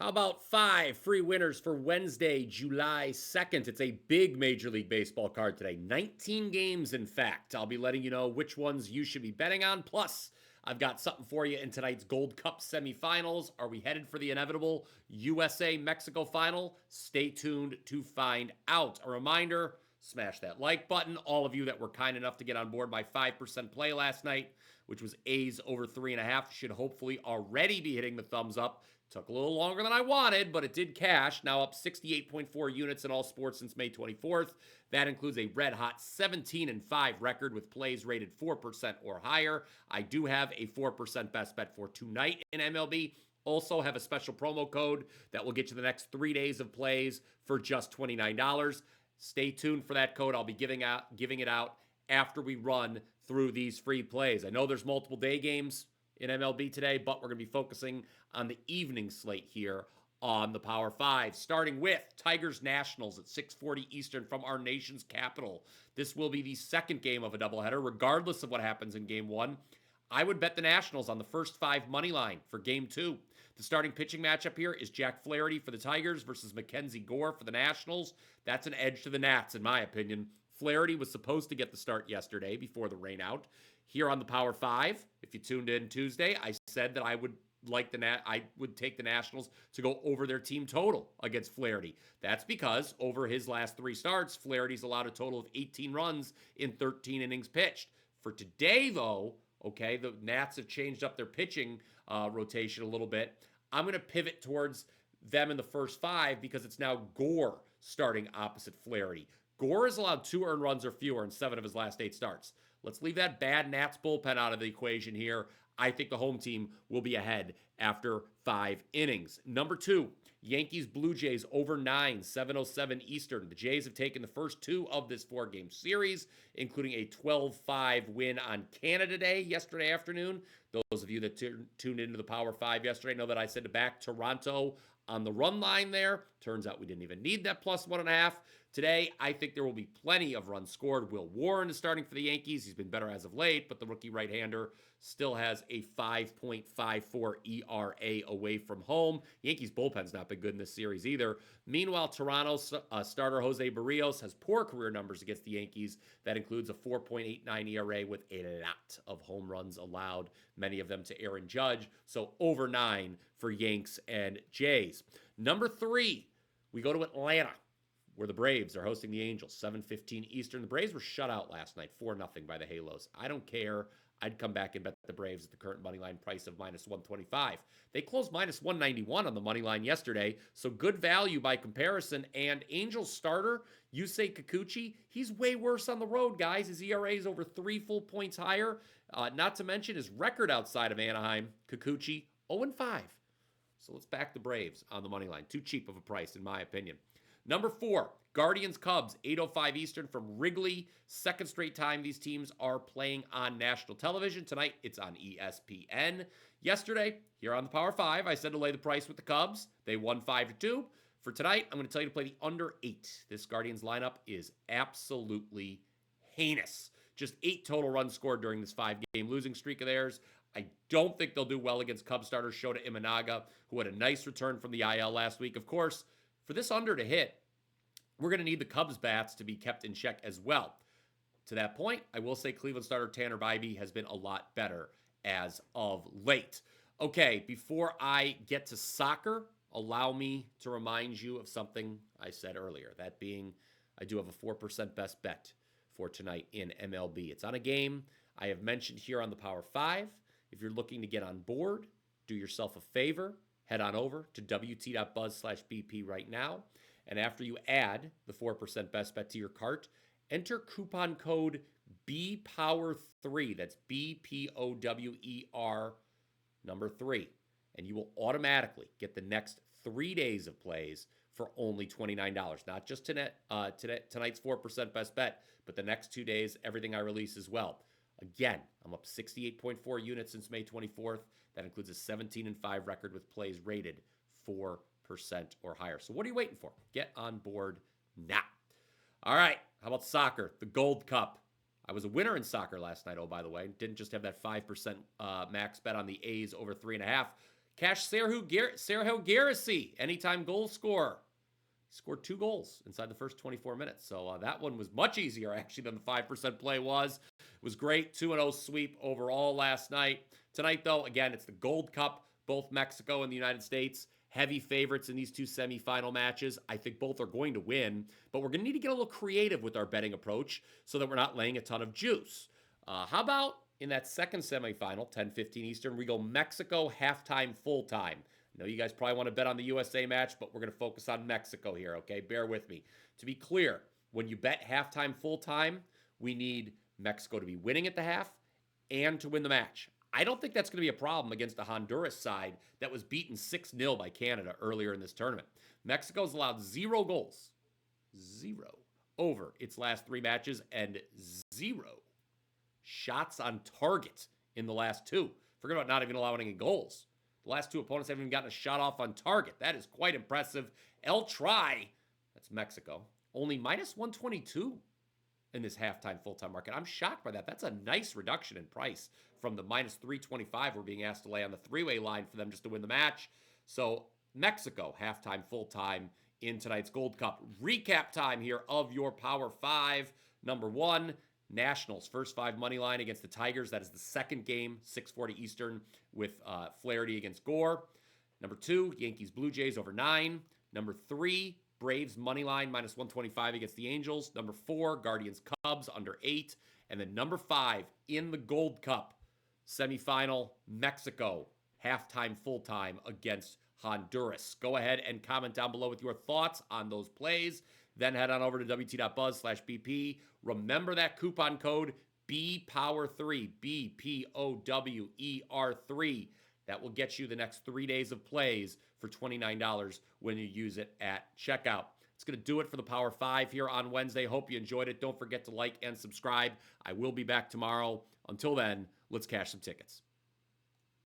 How about 5 free winners for Wednesday, July 2nd? It's a big Major League Baseball card today. 19 games, in fact. I'll be letting you know which ones you should be betting on. Plus, I've got something for you in tonight's Gold Cup semifinals. Are we headed for the inevitable USA-Mexico final? Stay tuned to find out. A reminder, smash that like button. All of you that were kind enough to get on board my 5% play last night, which was A's over 3.5, should hopefully already be hitting the thumbs up. Took a little longer than I wanted, but it did cash. Now up 68.4 units in all sports since May 24th. That includes a red-hot 17-5 record with plays rated 4% or higher. I do have a 4% best bet for tonight in MLB. Also have a special promo code that will get you the next 3 days of plays for just $29. Stay tuned for that code. I'll be giving it out after we run through these free plays. I know there's multiple day games in MLB today, but we're going to be focusing on the evening slate here on the Power 5, starting with Tigers Nationals at 6:40 Eastern from our nation's capital. This will be the second game of a doubleheader, regardless of what happens in Game 1. I would bet the Nationals on the first 5 money line for Game 2. The starting pitching matchup here is Jack Flaherty for the Tigers versus Mackenzie Gore for the Nationals. That's an edge to the Nats, in my opinion. Flaherty was supposed to get the start yesterday before the rainout. Here on the Power 5, if you tuned in Tuesday, I said that I would take the Nationals to go over their team total against Flaherty. That's because over his last 3 starts, Flaherty's allowed a total of 18 runs in 13 innings pitched. For today, though, okay, the Nats have changed up their pitching rotation a little bit. I'm going to pivot towards them in the first 5 because it's now Gore starting opposite Flaherty. Gore has allowed 2 earned runs or fewer in 7 of his last 8 starts. Let's leave that bad Nats bullpen out of the equation here. I think the home team will be ahead after 5 innings. Number 2, Yankees Blue Jays over 9, 7:07 Eastern. The Jays have taken the first 2 of this 4-game series, including a 12-5 win on Canada Day yesterday afternoon. Those of you that tuned into the Power 5 yesterday know that I said to back Toronto on the run line there. Turns out we didn't even need that plus 1.5. Today, I think there will be plenty of runs scored. Will Warren is starting for the Yankees. He's been better as of late, but the rookie right-hander still has a 5.54 ERA away from home. Yankees bullpen's not been good in this series either. Meanwhile, Toronto's starter Jose Barrios has poor career numbers against the Yankees. That includes a 4.89 ERA with a lot of home runs allowed, many of them to Aaron Judge. So over 9 for Yanks and Jays. Number 3, we go to Atlanta, where the Braves are hosting the Angels, 7:15 Eastern. The Braves were shut out last night, 4-0 by the Halos. I don't care. I'd come back and bet the Braves at the current money line price of minus 125. They closed minus 191 on the money line yesterday, so good value by comparison. And Angels starter, Yusei Kikuchi, he's way worse on the road, guys. His ERA is over 3 full points higher. Not to mention his record outside of Anaheim, Kikuchi, 0-5. So let's back the Braves on the money line. Too cheap of a price, in my opinion. Number 4, Guardians Cubs, 8:05 Eastern from Wrigley. Second straight time these teams are playing on national television. Tonight, it's on ESPN. Yesterday, here on the Power 5, I said to lay the price with the Cubs. They won 5-2. For tonight, I'm going to tell you to play the under 8. This Guardians lineup is absolutely heinous. Just 8 total runs scored during this 5-game losing streak of theirs. I don't think they'll do well against Cubs starter Shota Imanaga, who had a nice return from the IL last week. Of course, for this under to hit, we're going to need the Cubs bats to be kept in check as well. To that point, I will say Cleveland starter Tanner Bybee has been a lot better as of late. Okay, before I get to soccer, allow me to remind you of something I said earlier. That being, I do have a 4% best bet for tonight in MLB. It's on a game I have mentioned here on the Power 5. If you're looking to get on board, do yourself a favor. Head on over to wt.buzz/BP right now. And after you add the 4% best bet to your cart, enter coupon code BPOWER3. That's BPOWER number 3. And you will automatically get the next 3 days of plays for only $29. Not just tonight's 4% best bet, but the next 2 days, everything I release as well. Again, I'm up 68.4 units since May 24th. That includes a 17-5 record with plays rated 4% or higher. So what are you waiting for? Get on board now. All right, how about soccer? The Gold Cup. I was a winner in soccer last night, oh, by the way. Didn't just have that 5% max bet on the A's over 3.5. Cash Sergio Garrissey, anytime goal scorer. He scored 2 goals inside the first 24 minutes. So that one was much easier, actually, than the 5% play was. It was great. 2-0 sweep overall last night. Tonight, though, again, it's the Gold Cup. Both Mexico and the United States heavy favorites in these two semifinal matches. I think both are going to win, but we're going to need to get a little creative with our betting approach so that we're not laying a ton of juice. How about in that second semifinal, 10:15 Eastern, we go Mexico halftime, full time. I know you guys probably want to bet on the USA match, but we're going to focus on Mexico here, okay? Bear with me. To be clear, when you bet halftime, full time, we need Mexico to be winning at the half and to win the match. I don't think that's going to be a problem against the Honduras side that was beaten 6-0 by Canada earlier in this tournament. Mexico's allowed 0 goals, 0, over its last 3 matches and 0 shots on target in the last 2. Forget about not even allowing any goals. The last 2 opponents haven't even gotten a shot off on target. That is quite impressive. El Tri, that's Mexico, only minus 122 in this halftime full-time market. I'm shocked by that. That's a nice reduction in price from the minus 325 we're being asked to lay on the 3-way line for them just to win the match. So Mexico, halftime, full-time in tonight's Gold Cup. Recap time here of your Power 5. Number 1, Nationals, first 5 money line against the Tigers. That is the second game, 6:40 Eastern, with Flaherty against Gore. Number 2, Yankees, Blue Jays over 9. Number 3, Braves money line minus 125 against the Angels. Number 4, Guardians, Cubs under 8. And then number 5 in the Gold Cup semifinal, Mexico, halftime, full-time against Honduras. Go ahead and comment down below with your thoughts on those plays. Then head on over to wt.buzz/BP. Remember that coupon code BPOWER3, BPOWER3. That will get you the next 3 days of plays for $29 when you use it at checkout. It's going to do it for the Power 5 here on Wednesday. Hope you enjoyed it. Don't forget to like and subscribe. I will be back tomorrow. Until then, let's cash some tickets.